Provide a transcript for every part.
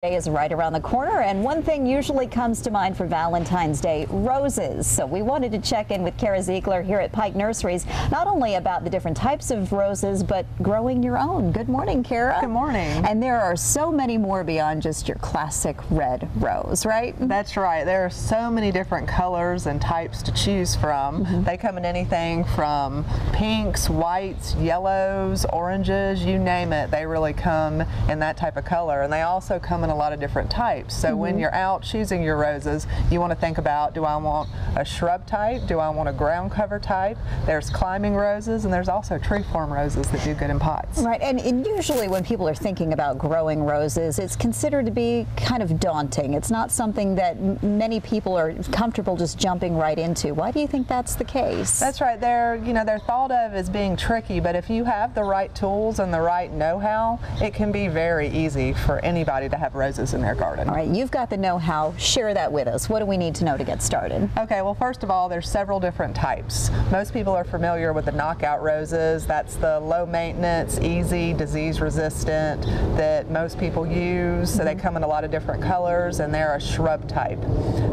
Day is right around the corner, and one thing usually comes to mind for Valentine's Day: roses. So we wanted to check in with Kara Ziegler here at Pike Nurseries, not only about the different types of roses, but growing your own. Good morning, Kara. Good morning. And there are so many more beyond just your classic red rose, right? That's right. There are so many different colors and types to choose from. They come in anything from pinks, whites, yellows, oranges, you name it. They really come in that type of color, and they also come in a lot of different types. So when you're out choosing your roses, you want to think about, do I want a shrub type? Do I want a ground cover type? There's climbing roses, and there's also tree form roses that do good in pots. Right, and usually when people are thinking about growing roses, it's considered to be kind of daunting. It's not something that many people are comfortable just jumping right into. Why do you think that's the case? That's right. They're thought of as being tricky, but if you have the right tools and the right know-how, it can be very easy for anybody to have roses in their garden. All right, you've got the know-how. Share that with us. What do we need to know to get started? Okay, well, first of all, there's several different types. Most people are familiar with the knockout roses. That's the low maintenance, easy, disease resistant that most people use. So they come in a lot of different colors, and they're a shrub type.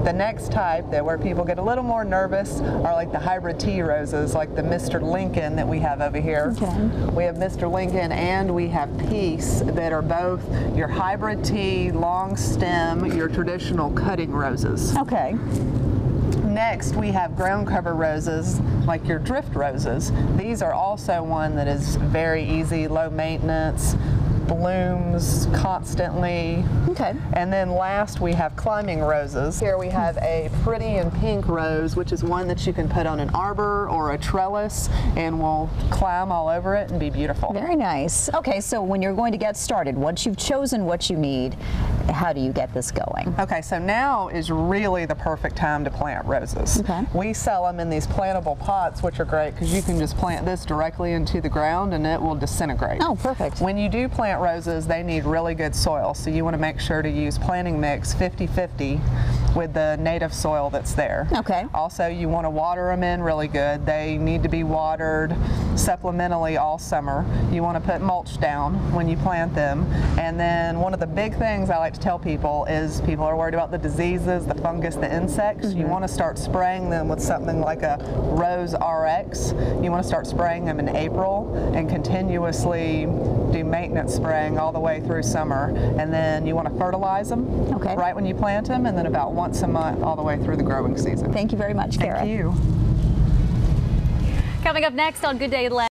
The next type, that where people get a little more nervous, are like the hybrid tea roses, like the Mr. Lincoln that we have over here. Okay. We have Mr. Lincoln and we have Peace, that are both your hybrid tea, long stem, your traditional cutting roses. Okay. Next, we have ground cover roses, like your drift roses. These are also one that is very easy, low maintenance, blooms constantly. Okay. And then last, we have climbing roses. Here we have a pretty and pink rose, which is one that you can put on an arbor or a trellis and will climb all over it and be beautiful. Very nice. Okay, so when you're going to get started, once you've chosen what you need, how do you get this going? Okay, so now is really the perfect time to plant roses. Okay. We sell them in these plantable pots, which are great because you can just plant this directly into the ground and it will disintegrate. Oh, perfect. When you do plant roses, they need really good soil, so you want to make sure to use planting mix 50-50 with the native soil that's there. Okay. Also, you want to water them in really good. They need to be watered supplementally all summer. You want to put mulch down when you plant them. And then one of the big things I like to tell people is, people are worried about the diseases, the fungus, the insects. You want to start spraying them with something like a Rose RX. You want to start spraying them in April and continuously do maintenance spraying all the way through summer. And then you want to fertilize them right when you plant them, and then about once a month all the way through the growing season. Thank you very much, Kara. Thank you. Coming up next on Good Day